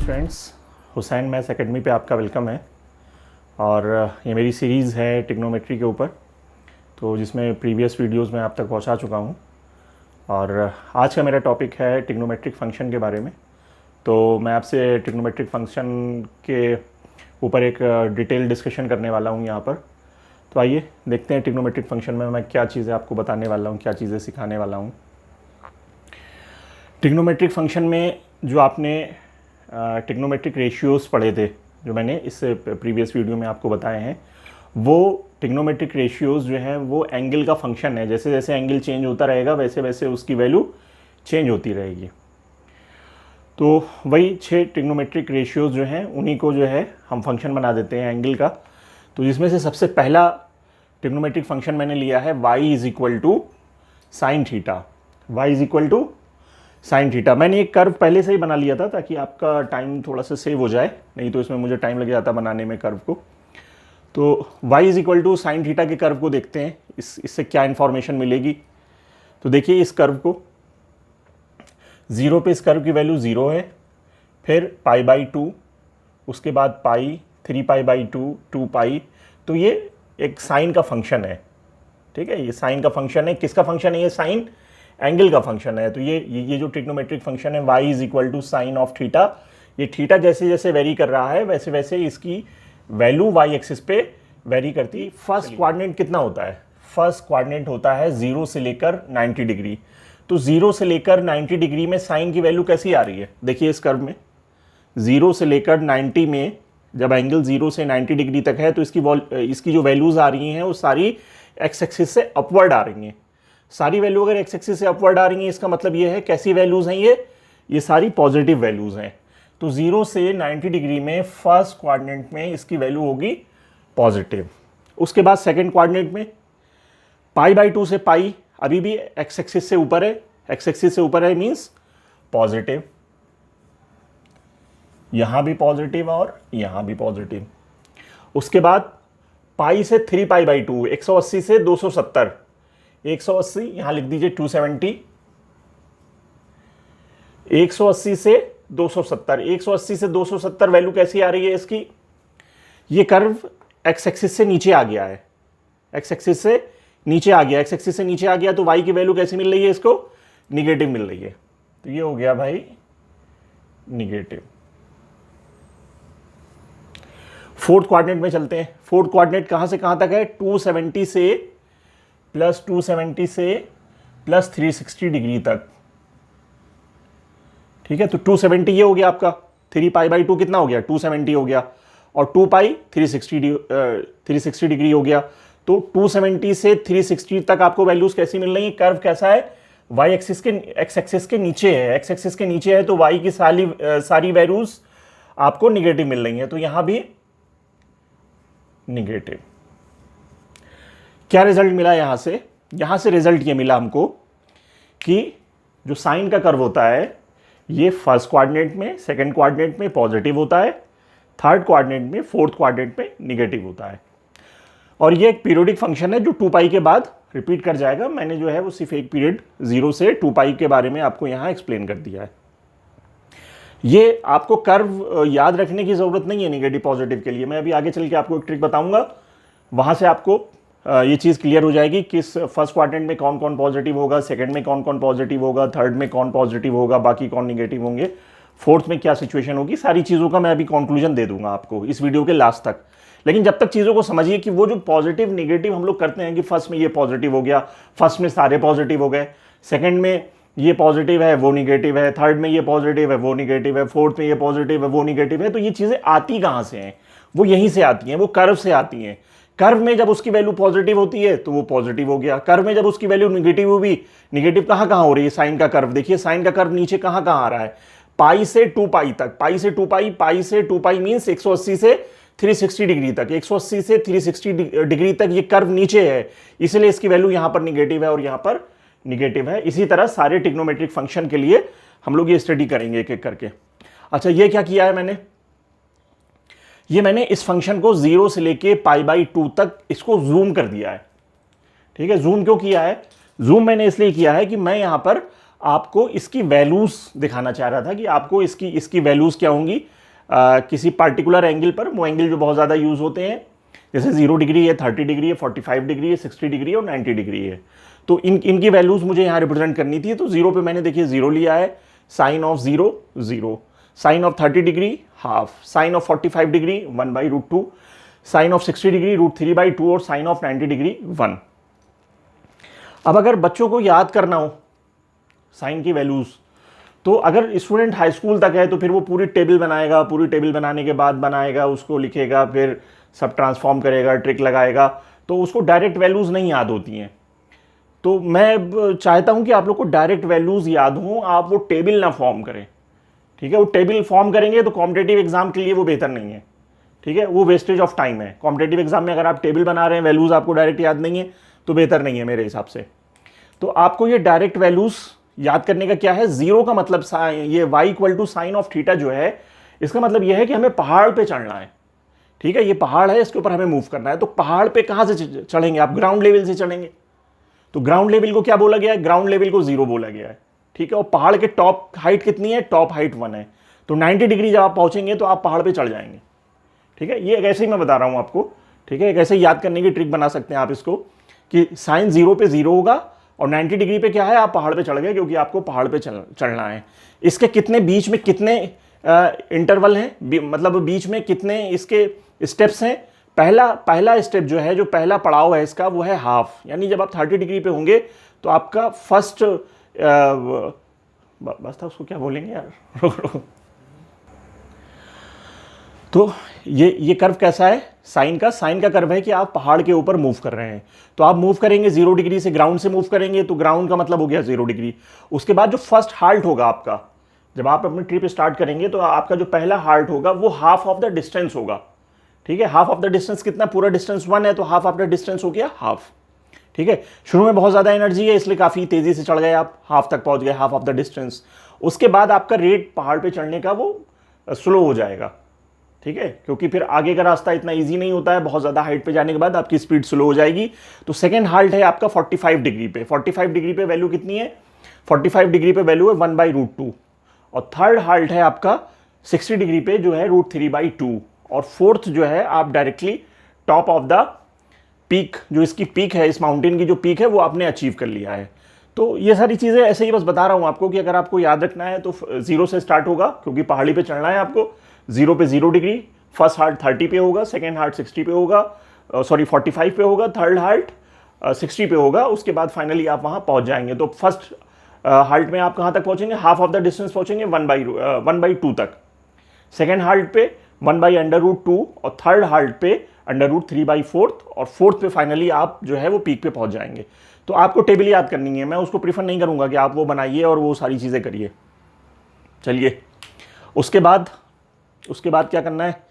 Friends, Hussain maths academy पे आपका welcome है। और ये मेरी सीरीज़ है ट्रिग्नोमेट्री के ऊपर, तो जिसमें प्रीवियस वीडियोस में आप तक पहुंचा चुका हूं। और आज का मेरा टॉपिक है ट्रिग्नोमेट्रिक फंक्शन के बारे में। तो मैं आपसे ट्रिग्नोमेट्रिक फंक्शन के ऊपर एक डिटेल डिस्कशन करने वाला हूं यहाँ पर। तो आइए देखते हैं ट्रिग्नोमेट्रिक फंक्शन में मैं क्या चीज़ें आपको बताने वाला हूँ, क्या चीज़ें सिखाने वाला हूँ। ट्रिग्नोमेट्रिक फंक्शन में जो आपने ट्रिग्नोमेट्रिक रेशियोज़ पढ़े थे, जो मैंने इससे प्रीवियस वीडियो में आपको बताए हैं, वो ट्रिग्नोमेट्रिक रेशियोज़ जो है वो एंगल का फंक्शन है। जैसे जैसे एंगल चेंज होता रहेगा वैसे वैसे उसकी वैल्यू चेंज होती रहेगी। तो वही 6 ट्रिग्नोमेट्रिक रेशियोज़ जो हैं उन्हीं को जो है हम फंक्शन बना देते हैं एंगल का। तो जिसमें से सबसे पहला ट्रिग्नोमेट्रिक फंक्शन मैंने लिया है y is equal to sine theta. y is equal to sine theta. मैंने एक कर्व पहले से ही बना लिया था ताकि आपका टाइम थोड़ा सा सेव हो जाए, नहीं तो इसमें मुझे टाइम लग जाता बनाने में कर्व को। तो y is equal to sine theta के कर्व को देखते हैं, इससे क्या इन्फॉर्मेशन मिलेगी। तो देखिए इस कर्व को, 0 पे इस कर्व की वैल्यू 0 है, फिर π/2, उसके बाद पाई, 3π/2, 2π। तो ये एक साइन का फंक्शन है, ठीक है। ये साइन का फंक्शन है। किसका फंक्शन है? ये साइन एंगल का फंक्शन है। तो ये जो ट्रिग्नोमेट्रिक फंक्शन है y is equal to sine of theta, ये थीटा जैसे जैसे वेरी कर रहा है वैसे वैसे इसकी वैल्यू y एक्सिस पे वेरी करती। फर्स्ट क्वाड्रेंट कितना होता है? फर्स्ट क्वाड्रेंट होता है 0 से लेकर 90 डिग्री। तो 0 से लेकर 90 डिग्री में साइन की वैल्यू कैसी आ रही है? देखिए इस कर्व में 0 से लेकर 90 में जब एंगल 0 से 90 डिग्री तक है तो इसकी जो वैल्यूज आ रही हैं वो सारी एक्स एक्सिस से अपवर्ड आ रही हैं। सारी वैल्यू अगर एक्स एक्सिस से अपवर्ड आ रही हैं इसका मतलब ये है कैसी वैल्यूज हैं? ये सारी पॉजिटिव वैल्यूज हैं। तो 0 से 90 डिग्री में फर्स्ट क्वाड्रेंट में इसकी वैल्यू होगी पॉजिटिव। उसके बाद सेकंड क्वाड्रेंट में π/2 से पाई अभी भी एक्स एक्सिस से ऊपर है, एक्स एक्सिस से ऊपर है मींस पॉजिटिव। यहां भी पॉजिटिव और यहां भी पॉजिटिव। उसके बाद पाई से 3π/2, 180 से 270, 180 यहां लिख दीजिए 270, 180 से 270, 180 से 270 वैल्यू कैसी आ रही है इसकी? ये कर्व एक्स एक्सिस से नीचे आ गया है, एक्स एक्सिस से नीचे आ गया, एक्स एक्सिस से नीचे आ गया। तो वाई की वैल्यू कैसी मिल रही है इसको? निगेटिव मिल रही है। तो ये हो गया भाई निगेटिव। फोर्थ क्वाड्रेंट में चलते हैं। फोर्थ क्वाड्रेंट कहां से कहां तक है? 270 से +270 से +360 डिग्री तक, ठीक है। तो 270 ये हो गया आपका, 3π/2 कितना हो गया? 270 हो गया, और 2π 360 डिग्री हो गया। तो 270 से 360 तक आपको वैल्यूज कैसी मिल रही है? कर्व कैसा है? y एक्सिस के, x एक्सिस के नीचे है, x एक्सिस के नीचे है तो y की सारी वैल्यूज आपको निगेटिव मिल रही है। तो यहां भी निगेटिव। क्या रिजल्ट मिला यहां से? यहां से रिजल्ट ये मिला हमको कि जो साइन का कर्व होता है ये फर्स्ट क्वाड्रेंट में, सेकंड क्वाड्रेंट में पॉजिटिव होता है, थर्ड क्वाड्रेंट में, फोर्थ क्वाड्रेंट में निगेटिव होता है। और ये एक पीरियोडिक फंक्शन है जो 2π के बाद रिपीट कर जाएगा। मैंने जो है वो सिर्फ एक पीरियड 0 से 2π के बारे में आपको यहां एक्सप्लेन कर दिया है। ये आपको कर्व याद रखने की जरूरत नहीं है निगेटिव पॉजिटिव के लिए। मैं अभी आगे चल के आपको एक ट्रिक बताऊंगा, वहां से आपको ये चीज़ क्लियर हो जाएगी किस फर्स्ट क्वाड्रेंट में कौन कौन पॉजिटिव होगा, सेकंड में कौन कौन पॉजिटिव होगा, थर्ड में कौन पॉजिटिव होगा, बाकी कौन निगेटिव होंगे, फोर्थ में क्या सिचुएशन होगी। सारी चीज़ों का मैं अभी कंक्लूजन दे दूंगा आपको इस वीडियो के लास्ट तक। लेकिन जब तक चीज़ों को समझिए कि वो जो पॉजिटिव निगेटिव हम लोग करते हैं कि फर्स्ट में ये पॉजिटिव हो गया, फर्स्ट में सारे पॉजिटिव हो गए, सेकेंड में ये पॉजिटिव है वो निगेटिव है, थर्ड में ये पॉजिटिव है वो निगेटिव है, फोर्थ में ये पॉजिटिव है वो निगेटिव है। तो ये चीज़ें आती कहाँ से हैं? वो यहीं से आती हैं, वो कर्व से आती हैं। कर्व में जब उसकी वैल्यू पॉजिटिव होती है तो वो पॉजिटिव हो गया, कर्व में जब उसकी वैल्यू निगेटिव हुई, निगेटिव कहां कहां हो रही है? साइन का कर्व देखिए, साइन का कर्व नीचे कहां कहां आ रहा है? पाई से 2π तक, पाई से 2π, पाई से 2π मींस 180 से 360 डिग्री तक, 180 से 360 डिग्री तक ये कर्व नीचे है, इसलिए इसकी वैल्यू यहां पर निगेटिव है और यहां पर निगेटिव है। इसी तरह सारे ट्रिग्नोमेट्रिक फंक्शन के लिए हम लोग ये स्टडी करेंगे एक एक करके। अच्छा, ये क्या किया है मैंने इस फंक्शन को 0 से लेके π/2 तक इसको जूम कर दिया है, ठीक है। जूम क्यों किया है? जूम मैंने इसलिए किया है कि मैं यहां पर आपको इसकी वैल्यूज़ दिखाना चाह रहा था कि आपको इसकी वैल्यूज़ क्या होंगी किसी पार्टिकुलर एंगल पर। वो एंगल जो बहुत ज़्यादा यूज़ होते हैं, जैसे 0 डिग्री है, 30 डिग्री है, 45 डिग्री है, 60 डिग्री है और 90 डिग्री है। तो इनकी वैल्यूज़ मुझे यहाँ रिप्रेजेंट करनी थी। तो 0 पे मैंने देखिए 0 लिया है, sine of 0 0, sine of 30 degree half, sine of 45 degree 1/√2, sine of 60 degree √3/2 और साइन ऑफ 90 डिग्री 1। अब अगर बच्चों को याद करना हो साइन की वैल्यूज़, तो अगर स्टूडेंट हाई स्कूल तक है तो फिर वो पूरी टेबल बनाएगा, पूरी टेबल बनाने के बाद बनाएगा, उसको लिखेगा, फिर सब ट्रांसफॉर्म करेगा, ट्रिक लगाएगा, तो उसको डायरेक्ट वैल्यूज़ नहीं याद होती हैं। तो मैं चाहता हूं कि आप लोग को डायरेक्ट वैल्यूज़ याद हों, आप वो टेबल ना फॉर्म करें। ठीक है, वो टेबल फॉर्म करेंगे तो कॉम्पिटेटिव एग्जाम के लिए वो बेहतर नहीं है। ठीक है, वो वेस्टेज ऑफ टाइम है। कॉम्पिटेटिव एग्जाम में अगर आप टेबल बना रहे हैं, वैल्यूज़ आपको डायरेक्ट याद नहीं है, तो बेहतर नहीं है मेरे हिसाब से। तो आपको ये डायरेक्ट वैल्यूज़ याद करने का क्या है, 0 का मतलब ये y = साइन ऑफ थीटा जो है, इसका मतलब यह है कि हमें पहाड़ पे चढ़ना है। ठीक है, ये पहाड़ है, इसके ऊपर हमें मूव करना है। तो पहाड़ पे कहां से चढ़ेंगे आप? ग्राउंड लेवल से चढ़ेंगे। तो ग्राउंड लेवल को क्या बोला गया है? ग्राउंड लेवल को 0 बोला गया है। ठीक है, और पहाड़ के टॉप हाइट कितनी है? टॉप हाइट 1 है। तो 90 डिग्री जब आप पहुंचेंगे तो आप पहाड़ पे चढ़ जाएंगे। ठीक है, ये ऐसे ही मैं बता रहा हूं आपको। ठीक है, एक ऐसे याद करने की ट्रिक बना सकते हैं आप इसको, कि साइन 0 पे 0 होगा और 90 डिग्री पे क्या है, आप पहाड़ पे चढ़ गए, क्योंकि आपको पहाड़ पे चढ़ना है। इसके कितने बीच में कितने इंटरवल हैं, मतलब बीच में कितने इसके स्टेप्स हैं? पहला स्टेप जो है, जो पहला पड़ाव है इसका, वो है हाफ। यानी जब आप 30 डिग्री पे होंगे तो आपका फर्स्ट बस था, उसको क्या बोलेंगे यार तो ये कर्व कैसा है? साइन का कर्व है कि आप पहाड़ के ऊपर मूव कर रहे हैं। तो आप मूव करेंगे 0 डिग्री से, ग्राउंड से मूव करेंगे, तो ग्राउंड का मतलब हो गया 0 डिग्री। उसके बाद जो फर्स्ट हाल्ट होगा आपका, जब आप अपनी ट्रिप स्टार्ट करेंगे, तो आपका जो पहला हाल्ट होगा वो हाफ ऑफ द डिस्टेंस होगा। ठीक है, हाफ ऑफ द डिस्टेंस कितना? पूरा डिस्टेंस 1 है, तो हाफ ऑफ द डिस्टेंस हो गया हाफ। ठीक है, शुरू में बहुत ज़्यादा एनर्जी है, इसलिए काफ़ी तेज़ी से चढ़ गए आप, हाफ तक पहुंच गए, हाफ ऑफ द डिस्टेंस। उसके बाद आपका रेट पहाड़ पे चढ़ने का वो स्लो हो जाएगा। ठीक है, क्योंकि फिर आगे का रास्ता इतना इजी नहीं होता है, बहुत ज़्यादा हाइट पे जाने के बाद आपकी स्पीड स्लो हो जाएगी। तो सेकेंड हाल्ट है आपका 45 डिग्री पे। 45 डिग्री पे वैल्यू कितनी है? 45 डिग्री पे वैल्यू है 1/√2। और थर्ड हाल्ट है आपका 60 डिग्री पे, जो है √3/2। और फोर्थ जो है, आप directly top of the peak, जो इसकी पीक है, इस माउंटेन की जो पीक है, वो आपने अचीव कर लिया है। तो ये सारी चीज़ें ऐसे ही बस बता रहा हूँ आपको, कि अगर आपको याद रखना है तो 0 से स्टार्ट होगा, क्योंकि पहाड़ी पे चढ़ना है आपको। 0 पे 0 डिग्री, फर्स्ट हार्ट 30 पे होगा, सेकेंड हार्ट 60 पे होगा, 45 पे होगा, थर्ड हार्ट 60 पे होगा। उसके बाद फाइनली आप वहाँ पहुँच जाएंगे। तो फर्स्ट हार्ट में आप कहाँ तक पहुँचेंगे? हाफ ऑफ द डिस्टेंस पहुँचेंगे, 1/2 तक। सेकेंड हार्ट पे 1/√2 और थर्ड हार्ट पे √3/4 और फोर्थ पे फाइनली आप जो है वो पीक पे पहुँच जाएंगे। तो आपको टेबल याद करनी है, मैं उसको प्रीफर नहीं करूँगा कि आप वो बनाइए और वो सारी चीज़ें करिए। चलिए, उसके बाद क्या करना है?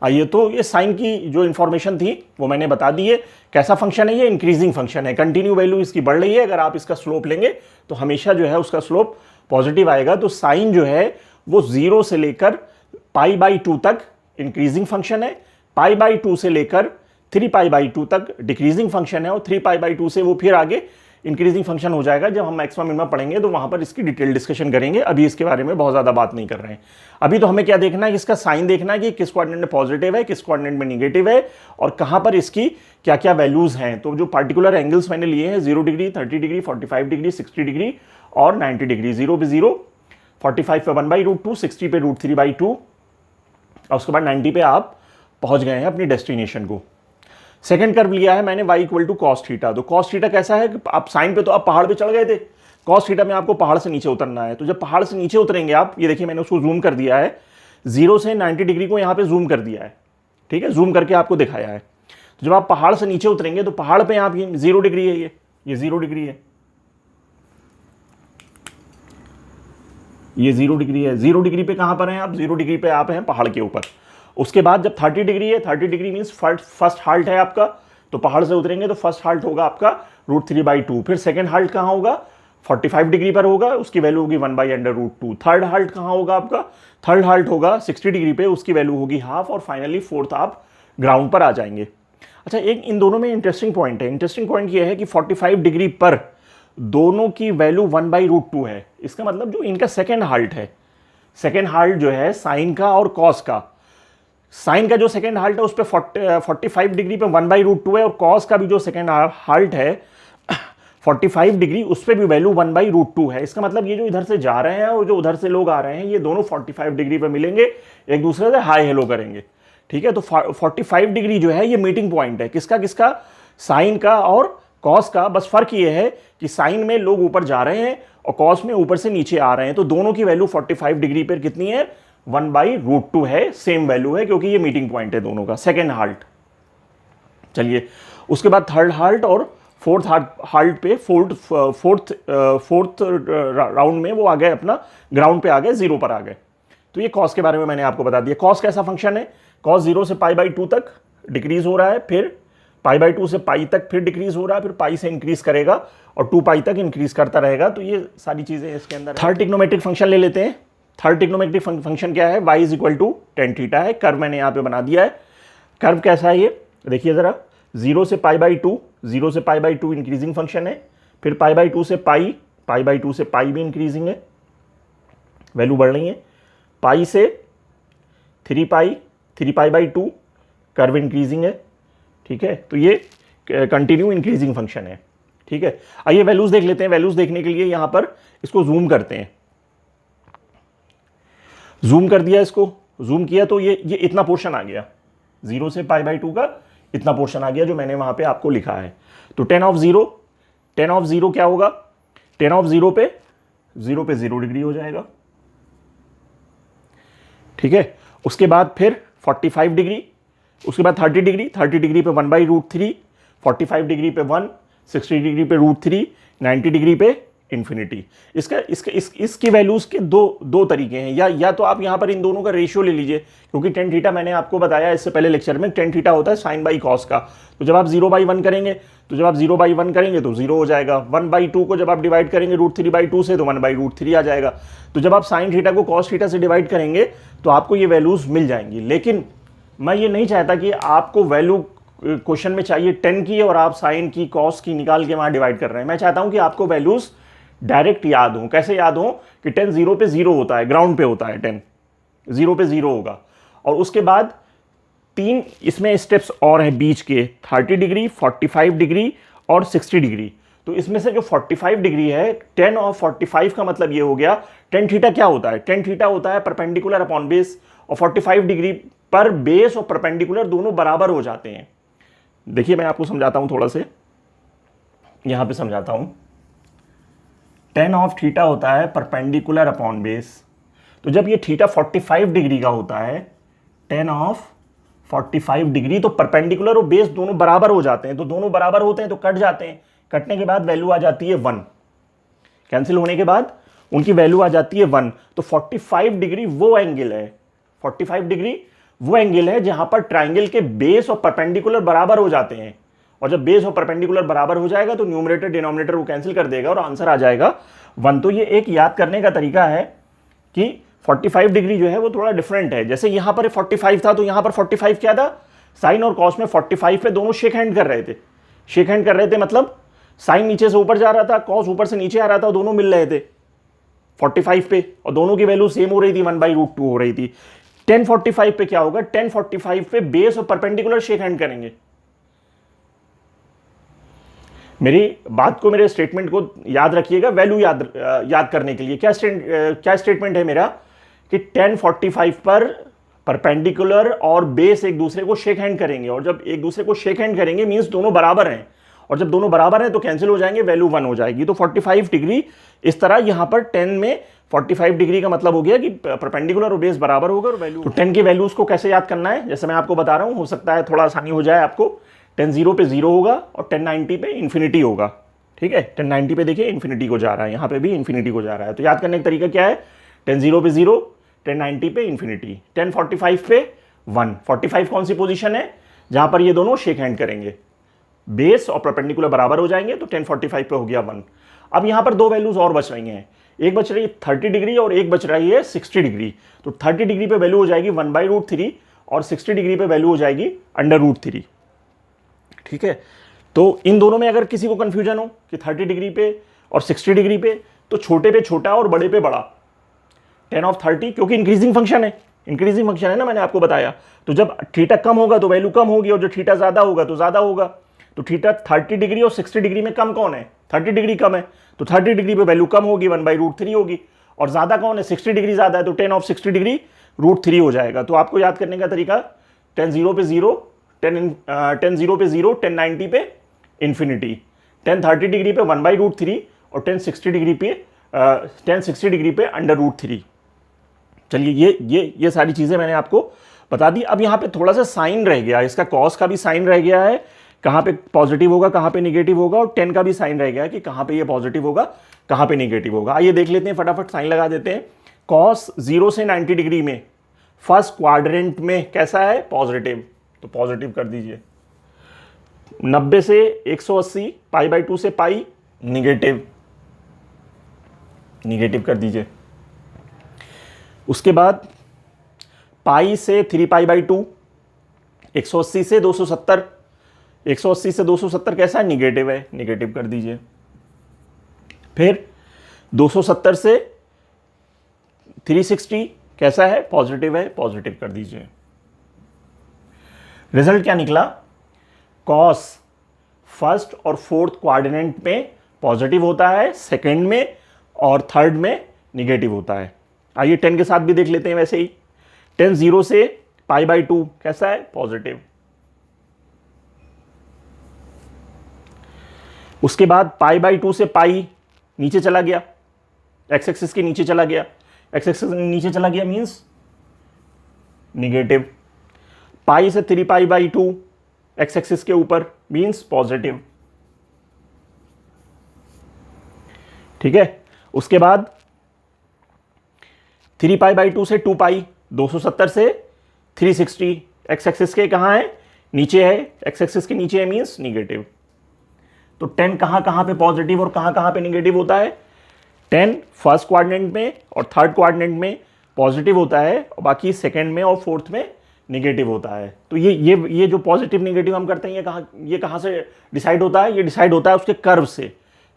आइए, तो ये साइन की जो इन्फॉर्मेशन थी वो मैंने बता दी है। कैसा फंक्शन है ये? इंक्रीजिंग फंक्शन है, कंटिन्यू वैल्यू इसकी बढ़ रही है। अगर आप इसका स्लोप लेंगे तो हमेशा जो है उसका स्लोप पॉजिटिव आएगा। तो साइन जो है वो 0 से लेकर π/2 तक इंक्रीजिंग फंक्शन है, π/2 से लेकर 3π/2 तक डिक्रीजिंग फंक्शन है, और 3π/2 से वो फिर आगे इंक्रीजिंग फंक्शन हो जाएगा। जब हम मैक्सिमम मिनिमम पढ़ेंगे तो वहां पर इसकी डिटेल डिस्कशन करेंगे। अभी इसके बारे में बहुत ज़्यादा बात नहीं कर रहे हैं। अभी तो हमें क्या देखना है? इसका साइन देखना है कि किस कोऑर्डिनेट में पॉजिटिव है, किस कोऑर्डिनेट में निगेटिव है, और कहां पर इसकी क्या क्या वैल्यूज हैं। तो जो पार्टिकुलर एंगल्स मैंने लिए हैं, 0 डिग्री, 30 डिग्री, 45 डिग्री, 60 डिग्री और 90 डिग्री। 0 पे 0, 45 पे 1/√2, 60 पे √3/2 और उसके बाद 90 पे आप पहुंच गए हैं अपनी डेस्टिनेशन को। सेकंड कर्व लिया है मैंने y = cos थीटा। तो cos थीटा कैसा है? आप साइन पे तो आप पहाड़ पे चढ़ गए थे, cos थीटा में आपको पहाड़ से नीचे उतरना है। तो जब पहाड़ से नीचे उतरेंगे आप, ये देखिए मैंने उसको जूम कर दिया है, 0 से 90 डिग्री को यहाँ पे जूम कर दिया है। ठीक है, जूम करके आपको दिखाया है। तो जब आप पहाड़ से नीचे उतरेंगे तो पहाड़ पे आप, ये 0 डिग्री है, ये 0 डिग्री है, ये 0 डिग्री है। 0 डिग्री पे कहां पर हैं आप? 0 डिग्री पे आप हैं पहाड़ के ऊपर। उसके बाद जब 30 डिग्री है, 30 डिग्री मीन्स फर्स्ट हाल्ट है आपका। तो पहाड़ से उतरेंगे तो फर्स्ट हाल्ट होगा आपका √3/2। फिर सेकंड हाल्ट कहां होगा? 45 डिग्री पर होगा, उसकी वैल्यू होगी 1/√2। थर्ड हाल्ट कहां होगा आपका? थर्ड हाल्ट होगा 60 डिग्री पे, उसकी वैल्यू होगी हाफ। और फाइनली फोर्थ आप ग्राउंड पर आ जाएंगे। अच्छा, एक इन दोनों में इंटरेस्टिंग पॉइंट है। इंटरेस्टिंग पॉइंट ये है कि 45 डिग्री पर दोनों की वैल्यू 1/√2 है। इसका मतलब जो इनका सेकेंड हाल्ट है, सेकेंड हाल्ट जो है साइन का और कॉस का, साइन का जो सेकेंड हाल्ट है उस पर 45 डिग्री पे 1/√2 है, और कॉस का भी जो सेकेंड हाल्ट है 45 डिग्री उस पर भी वैल्यू 1/√2 है। इसका मतलब ये जो इधर से जा रहे हैं और जो उधर से लोग आ रहे हैं ये दोनों 45 डिग्री पे मिलेंगे, एक दूसरे से हाय हेलो करेंगे। ठीक है, तो 45 डिग्री जो है ये मीटिंग पॉइंट है किसका किसका, साइन का और कॉस का। बस फर्क ये है कि साइन में लोग ऊपर जा रहे हैं और कॉस में ऊपर से नीचे आ रहे हैं, तो दोनों की वैल्यू 45 डिग्री पर कितनी है, 1/√2 है, सेम वैल्यू है क्योंकि ये मीटिंग पॉइंट है दोनों का, सेकेंड हाल्ट। चलिए उसके बाद थर्ड हाल्ट और फोर्थ हाल्ट पे फोर्थ राउंड में वो आ गए अपना ग्राउंड पे आ गए, 0 पर आ गए। तो ये कॉस के बारे में मैंने आपको बता दिया। कॉस कैसा फंक्शन है, कॉस 0 से π/2 तक डिक्रीज हो रहा है, फिर π/2 से पाई तक फिर डिक्रीज हो रहा है, फिर पाई से इंक्रीज करेगा और 2π तक इंक्रीज करता रहेगा। तो ये सारी चीजें इसके अंदर। थर्ड ट्रिग्नोमेट्रिक फंक्शन ले लेते हैं। थर्ड ट्रिग्नोमेट्रिक फंक्शन क्या है, y = tan थीटा है। कर्व मैंने यहाँ पे बना दिया है। कर्व कैसा है ये देखिए जरा, 0 से π/2, 0 से π/2 इंक्रीजिंग फंक्शन है, फिर π/2 से पाई, π/2 से पाई भी इंक्रीजिंग है, वैल्यू बढ़ रही है, पाई से 3π, 3π/2 कर्व इंक्रीजिंग है। ठीक है, तो ये कंटिन्यू इंक्रीजिंग फंक्शन है। ठीक है, आइए वैल्यूज देख लेते हैं। वैल्यूज देखने के लिए यहां पर इसको जूम करते हैं। जूम कर दिया, इसको जूम किया तो ये इतना पोर्शन आ गया, 0 से π/2 का इतना पोर्शन आ गया जो मैंने वहां पे आपको लिखा है। तो tan of 0 क्या होगा, tan of 0 पे 0 डिग्री हो जाएगा। ठीक है, उसके बाद फिर 45 डिग्री, उसके बाद 30 डिग्री पे 1/√3, 45 डिग्री पे 1, 60 डिग्री पे √3, 90 डिग्री पे इन्फिनिटी। इसकी वैल्यूज के दो तरीके हैं, या तो आप यहां पर इन दोनों का रेशियो ले लीजिए, क्योंकि tan थीटा मैंने आपको बताया इससे पहले लेक्चर में, tan थीटा होता है साइन बाई कॉस का। तो जब आप 0/1 करेंगे तो 0 हो जाएगा। 1/2 को जब आप डिवाइड करेंगे √3/2 से तो 1/√3 आ जाएगा। तो जब आप साइन थीटा को कॉस थीटा से डिवाइड करेंगे तो आपको ये वैल्यूज मिल जाएंगी। लेकिन मैं ये नहीं चाहता कि आपको वैल्यू क्वेश्चन में चाहिए tan की और आप साइन की कॉस की निकाल के वहां डिवाइड कर रहे हैं। मैं चाहता हूं कि आपको वैल्यूज डायरेक्ट याद हो। कैसे याद हो कि tan 0 पे 0 होता है, ग्राउंड पे होता है, tan 0 पे 0 होगा। और उसके बाद 3 इसमें स्टेप्स और हैं बीच के, 30 डिग्री, 45 डिग्री और 60 डिग्री। तो इसमें से जो 45 डिग्री है, tan ऑफ 45 का मतलब ये हो गया, tan थीटा क्या होता है, tan थीटा होता है परपेंडिकुलर अपॉन बेस, और 45 डिग्री पर बेस और परपेंडिकुलर दोनों बराबर हो जाते हैं। देखिए मैं आपको समझाता हूं, थोड़ा से यहां पे समझाता हूं। tan ऑफ थीटा होता है परपेंडिकुलर अपॉन बेस। तो जब ये थीटा 45 डिग्री का होता है, tan ऑफ 45 डिग्री, तो परपेंडिकुलर और बेस दोनों बराबर हो जाते हैं। तो दोनों बराबर होते हैं तो कट जाते हैं, कटने के बाद वैल्यू आ जाती है 1, कैंसिल होने के बाद उनकी वैल्यू आ जाती है 1। तो 45 डिग्री वो एंगल है, 45 डिग्री वो एंगल है जहां पर ट्राइंगल के बेस और परपेंडिकुलर बराबर हो जाते हैं। और जब बेस और परपेंडिकुलर बराबर हो जाएगा तो न्यूमरेटर डिनोमिनेटर वो कैंसिल कर देगा और आंसर आ जाएगा 1। तो ये एक याद करने का तरीका है कि 45 डिग्री जो है वो थोड़ा डिफरेंट है। जैसे यहां पर 45 था तो यहां पर 45 क्या था, साइन और कॉस में 45 पे दोनों शेक हैंड कर रहे थे। शेक हैंड कर रहे थे मतलब साइन नीचे से ऊपर जा रहा था, कॉस ऊपर से नीचे आ रहा था, दोनों मिल रहे थे 45 पे, और दोनों की वैल्यू सेम हो रही थी, 1/√2 हो रही थी। tan 45 पे क्या होगा, tan 45 पे बेस और परपेंडिकुलर शेक हैंड करेंगे। मेरी बात को, मेरे स्टेटमेंट को याद रखिएगा, वैल्यू याद करने के लिए क्या स्टेटमेंट है मेरा कि tan 45 पर परपेंडिकुलर और बेस एक दूसरे को शेक हैंड करेंगे, और जब एक दूसरे को शेक हैंड करेंगे मींस दोनों बराबर हैं, और जब दोनों बराबर हैं तो कैंसिल हो जाएंगे, वैल्यू 1 हो जाएगी। तो 45 डिग्री इस तरह, यहां पर tan में 45 डिग्री का मतलब हो गया कि परपेंडिकुलर और बेस बराबर होगा और वैल्यू। तो tan की वैल्यूज को कैसे याद करना है, जैसे मैं आपको बता रहा हूं, हो सकता है थोड़ा आसानी हो जाए आपको। tan 0 पे 0 होगा और tan 90 पे इन्फिनिटी होगा। ठीक है, tan 90 पे देखिए इन्फिनिटी को जा रहा है, यहां पे भी इन्फिनिटी को जा रहा है। तो याद करने का तरीका क्या है, tan 0 पे 0, tan 90 पे इन्फिनिटी, tan 45 पे 1। 45 कौन सी पोजीशन है जहां पर ये दोनों शेक हैंड करेंगे, बेस और परपेंडिकुलर बराबर हो जाएंगे, तो tan 45 पे हो गया 1। अब यहां पर दो वैल्यूज और बच रही हैं, एक बच रही है 30 डिग्री और एक बच रही है 60 डिग्री। तो 30 डिग्री पे वैल्यू हो जाएगी 1/√3 और 60 डिग्री पे वैल्यू हो जाएगी √3। ठीक है, तो इन दोनों में अगर किसी को कंफ्यूजन हो कि 30 डिग्री पे और 60 डिग्री पे, तो छोटे पे छोटा और बड़े पे बड़ा। tan ऑफ 30 क्योंकि इंक्रीजिंग फंक्शन है, इंक्रीजिंग फंक्शन है ना, मैंने आपको बताया। तो जब थीटा कम होगा तो वैल्यू कम होगी, और जो थीटा ज़्यादा होगा तो ज़्यादा होगा। तो थीटा 30 डिग्री और 60 डिग्री में कम कौन है? 30 डिग्री कम है, तो 30 डिग्री पे वैल्यू कम होगी, 1/√3 होगी। और ज़्यादा कौन है? 60 डिग्री ज़्यादा है, तो tan ऑफ 60 डिग्री √3 हो जाएगा। तो आपको याद करने का तरीका, tan 0 पे 0, tan 0 पे 0, tan 90 पे इन्फिनिटी, tan 30 डिग्री पे 1/√3 और tan 60 डिग्री पे √3। चलिए ये सारी चीज़ें मैंने आपको बता दी। अब यहाँ पे थोड़ा सा साइन रह गया, इसका कॉस का भी साइन रह गया है, कहाँ पे पॉजिटिव होगा कहाँ पे निगेटिव होगा, और tan का भी साइन रह गया है कि कहाँ पे ये पॉजिटिव होगा कहाँ पे निगेटिव होगा। आइए देख लेते हैं, फटाफट साइन लगा देते हैं। कॉस 0 से 90 डिग्री में फर्स्ट क्वाड्रेंट में कैसा है? पॉजिटिव, तो पॉजिटिव कर दीजिए। 90 से 180, π/2 से पाई, निगेटिव, निगेटिव कर दीजिए। उसके बाद पाई से 3π/2, 180 से 270, 180 से 270 कैसा है? निगेटिव है, निगेटिव कर दीजिए। फिर 270 से 360 कैसा है? पॉजिटिव है, पॉजिटिव कर दीजिए। रिजल्ट क्या निकला? कॉस फर्स्ट और फोर्थ क्वाड्रेंट में पॉजिटिव होता है, सेकंड में और थर्ड में निगेटिव होता है। आइए tan के साथ भी देख लेते हैं वैसे ही। tan 0 से π/2 कैसा है? पॉजिटिव। उसके बाद π/2 से पाई नीचे चला गया, एक्स एक्सिस के नीचे चला गया, एक्स एक्सिस नीचे चला गया मींस निगेटिव। पाई से 3π/2 एक्स एक्सिस के ऊपर मींस पॉजिटिव। ठीक है। उसके बाद 3π/2 से 2π, 270 से 360, एक्स एक्सिस के कहाँ है? नीचे है, एक्स एक्सिस के नीचे है मींस निगेटिव। तो tan कहाँ पे पॉजिटिव और कहाँ पे निगेटिव होता है? tan फर्स्ट क्वाड्रेंट में और थर्ड क्वाड्रेंट में पॉजिटिव होता है, और बाकी सेकंड में और फोर्थ में निगेटिव होता है। तो ये जो पॉजिटिव निगेटिव हम करते हैं, ये कहाँ से डिसाइड होता है? ये डिसाइड होता है उसके कर्व से,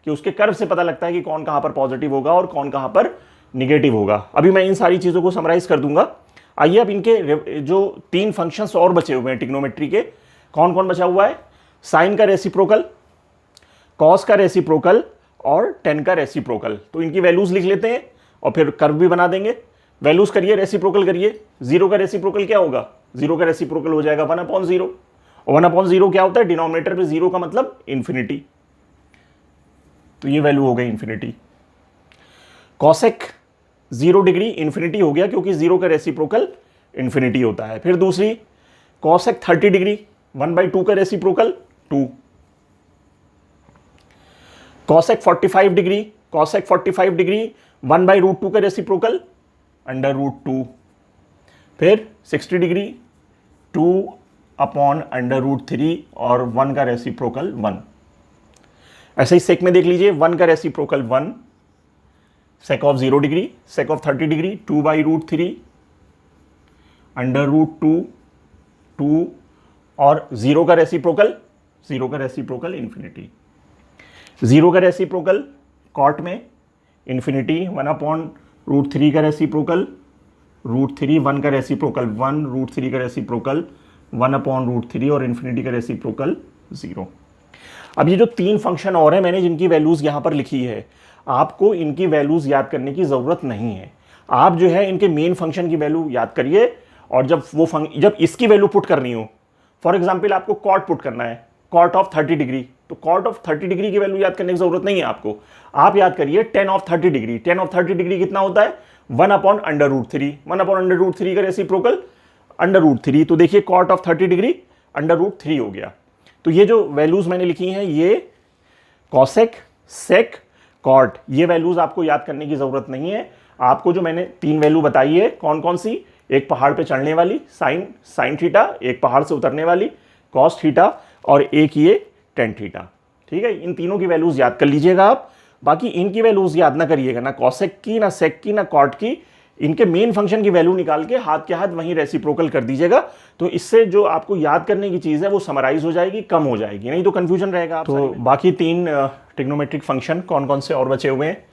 कि उसके कर्व से पता लगता है कि कौन कहाँ पर पॉजिटिव होगा और कौन कहाँ पर निगेटिव होगा। अभी मैं इन सारी चीज़ों को समराइज कर दूंगा। आइए अब इनके जो 3 फंक्शंस और बचे हुए हैं ट्रिग्नोमेट्री के, कौन कौन बचा हुआ है? साइन का रेसिप्रोकल, कॉस का रेसिप्रोकल और tan का रेसिप्रोकल। तो इनकी वैल्यूज लिख लेते हैं और फिर कर्व भी बना देंगे। वैल्यूज करिए, रेसिप्रोकल करिए। 0 का रेसिप्रोकल क्या होगा? 0 का रेसिप्रोकल हो जाएगा 1/0, और 1/0 क्या होता है? डिनोमिनेटर पे 0 का मतलब इन्फिनिटी, तो ये वैल्यू हो गई इन्फिनिटी। कॉसेक 0 डिग्री इन्फिनिटी हो गया, क्योंकि 0 का रेसिप्रोकल इन्फिनिटी होता है। फिर दूसरी कॉसेक 30 डिग्री 1/2 का reciprocal 2। Cosec 45 degree, cosec 45 degree 1/√2 का रेसिप्रोकल √2। फिर 60 डिग्री 2/√3 और 1 का रेसिप्रोकल 1। ऐसे ही सेक में देख लीजिए, 1 का reciprocal 1, sake of 0 degree, sake of 30 degree 2/√3 √2 2, और 0 का रेसिप्रोकल, 0 का रेसिप्रोकल इन्फिनिटी। 0 का रेसिप्रोकल कॉट में इन्फिनिटी, 1/√3 का रेसिप्रोकल √3, 1 का रेसिप्रोकल 1, √3 का रेसिप्रोकल 1/√3 और इन्फिनिटी का रेसिप्रोकल 0। अब ये जो 3 फंक्शन और हैं मैंने जिनकी वैल्यूज़ यहाँ पर लिखी है, आपको इनकी वैल्यूज़ याद करने की ज़रूरत नहीं है। आप जो है इनके मेन फंक्शन की वैल्यू याद करिए, और जब इसकी वैल्यू पुट करनी हो, फॉर एग्जाम्पल आपको कॉट पुट करना है, कॉट ऑफ 30 डिग्री, तो कॉट ऑफ 30 डिग्री की वैल्यू याद करने की जरूरत नहीं है आपको। आप याद करिए tan of 30 degree. tan of 30 degree कितना होता है? 1/√3, 1/√3 का रेसिप्रोकल √3। तो देखिए कॉट ऑफ 30 डिग्री √3 हो गया। तो ये जो वैल्यूज मैंने लिखी हैं, ये कॉसेक, सेक, कॉट, ये वैल्यूज आपको याद करने की जरूरत नहीं है। आपको जो मैंने 3 वैल्यू बताई है, कौन कौन सी? एक पहाड़ पे चढ़ने वाली साइन थीटा, एक पहाड़ से उतरने वाली कॉस थीटा, और एक ये tan थीटा। ठीक है, इन तीनों की वैल्यूज याद कर लीजिएगा आप। बाकी इनकी वैल्यूज याद ना करिएगा, ना कॉसेक की, ना सेक की, ना कॉट की। इनके मेन फंक्शन की वैल्यू निकाल के हाथ के हाथ वहीं रेसिप्रोकल कर दीजिएगा। तो इससे जो आपको याद करने की चीज़ है वो समराइज हो जाएगी, कम हो जाएगी, नहीं तो कंफ्यूजन रहेगा। तो बाकी 3 ट्रिग्नोमेट्रिक फंक्शन कौन कौन से और बचे हुए हैं?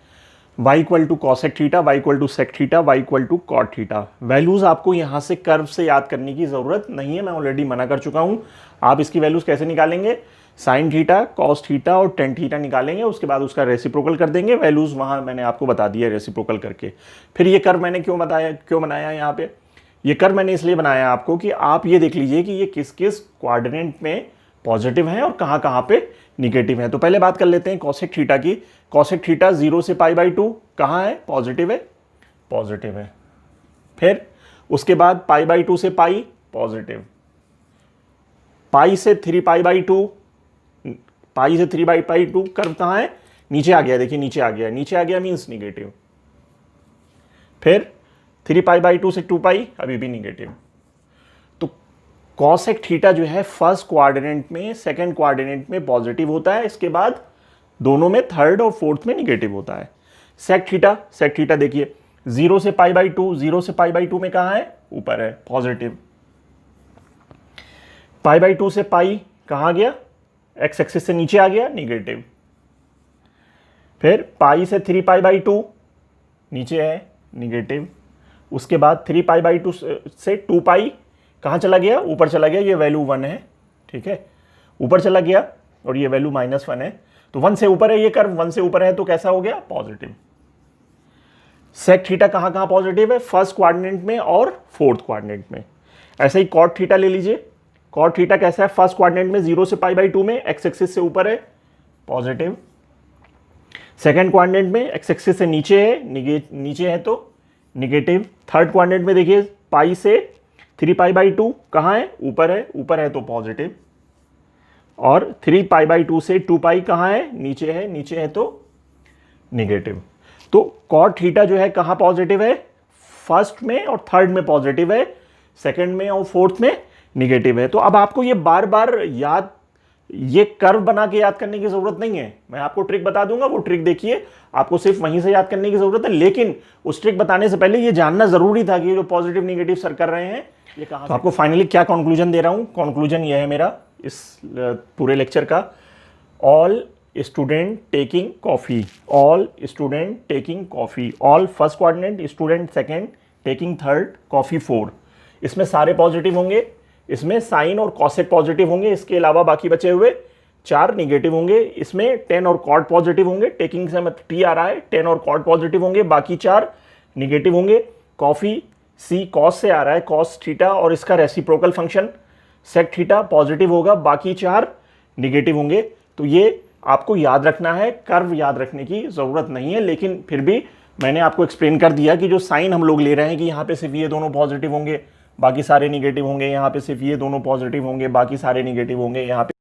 y equal to cosec theta, y equal to sec theta, y equal to cot theta. Values आपको यहाँ से कर्व से याद करने की ज़रूरत नहीं है, मैं ऑलरेडी मना कर चुका हूँ। आप इसकी वैल्यूज कैसे निकालेंगे? साइन थीटा, कॉस थीटा और टेन थीटा निकालेंगे, उसके बाद उसका रेसिप्रोकल कर देंगे। वैल्यूज वहाँ मैंने आपको बता दिया रेसिप्रोकल करके। फिर ये कर्व मैंने क्यों बनाया यहाँ पे? ये कर्व मैंने इसलिए बनाया आपको कि आप ये देख लीजिए कि ये किस किस क्वाड्रेंट में पॉजिटिव है और कहाँ कहाँ पे निगेटिव है। तो पहले बात कर लेते हैं कॉसेक थीटा की। कॉसेक थीटा 0 से π/2 कहाँ है? पॉजिटिव है, पॉजिटिव है। फिर उसके बाद π/2 से पाई पॉजिटिव, पाई से 3π/2, पाई से 3π/2 कर्व कहाँ है? नीचे आ गया, देखिए नीचे आ गया, नीचे आ गया मीन्स निगेटिव। फिर 3π/2 से 2π अभी भी निगेटिव। तो कॉसेक थीटा जो है फर्स्ट क्वाड्रेंट में, सेकंड क्वाड्रेंट में पॉजिटिव होता है, इसके बाद दोनों में थर्ड और फोर्थ में निगेटिव होता है। सेक थीटा देखिए 0 से π/2, 0 से π/2 में कहाँ है? ऊपर है, पॉजिटिव। π/2 से पाई कहाँ गया? एक्स एक्सिस से नीचे आ गया, निगेटिव। फिर पाई से 3π/2 नीचे है, निगेटिव। उसके बाद 3π/2 से 2π कहाँ चला गया? ऊपर चला गया, ये वैल्यू 1 है, ठीक है, ऊपर चला गया और ये वैल्यू -1 है। तो 1 से ऊपर है ये कर्व, 1 से ऊपर है तो कैसा हो गया? पॉजिटिव। सेक थीटा कहाँ कहाँ पॉजिटिव है? फर्स्ट क्वाड्रेंट में और फोर्थ क्वाड्रेंट में। ऐसे ही कॉट थीटा ले लीजिए। कॉट थीटा कैसा है? फर्स्ट क्वाड्रेंट में 0 से π/2 में, एक्स एक्सिस से ऊपर है, पॉजिटिव। सेकेंड क्वाड्रेंट में एक्स एक्सिस से नीचे है, नीचे है तो निगेटिव। थर्ड क्वाड्रेंट में देखिए पाई से 3π/2 कहाँ है? ऊपर है तो पॉजिटिव। और 3π/2 से 2π कहाँ है? नीचे है तो निगेटिव। तो कॉट थीटा जो है कहाँ पॉजिटिव है? फर्स्ट में और थर्ड में पॉजिटिव है, सेकंड में और फोर्थ में निगेटिव है। तो अब आपको ये बार बार ये कर्व बना के याद करने की जरूरत नहीं है, मैं आपको ट्रिक बता दूंगा, वो ट्रिक देखिए, आपको सिर्फ वहीं से याद करने की जरूरत है। लेकिन उस ट्रिक बताने से पहले ये जानना जरूरी था कि ये जो पॉजिटिव निगेटिव सर कर रहे हैं ये कहाँ। तो आपको फाइनली क्या कंक्लूजन दे रहा हूं? कंक्लूजन ये है मेरा इस पूरे लेक्चर का, all student taking coffee, all student taking coffee, all first quadrant, student second, taking third, coffee 4। इसमें सारे पॉजिटिव होंगे, इसमें साइन और कॉसेक पॉजिटिव होंगे, इसके अलावा बाकी बचे हुए 4 निगेटिव होंगे। इसमें 10 और कॉट पॉजिटिव होंगे, टेकिंग से मतलब टी आ रहा है, 10 और कॉट पॉजिटिव होंगे, बाकी 4 निगेटिव होंगे। कॉफी सी कॉस से आ रहा है, कॉस थीटा और इसका reciprocal function sec theta positive होगा, बाकी 4 निगेटिव होंगे। तो ये आपको याद रखना है, कर्व याद रखने की जरूरत नहीं है, लेकिन फिर भी मैंने आपको एक्सप्लेन कर दिया कि जो साइन हम लोग ले रहे हैं कि यहाँ पे सिर्फ ये दोनों पॉजिटिव होंगे बाकी सारे निगेटिव होंगे, यहाँ पे सिर्फ ये दोनों पॉजिटिव होंगे बाकी सारे निगेटिव होंगे, यहाँ पे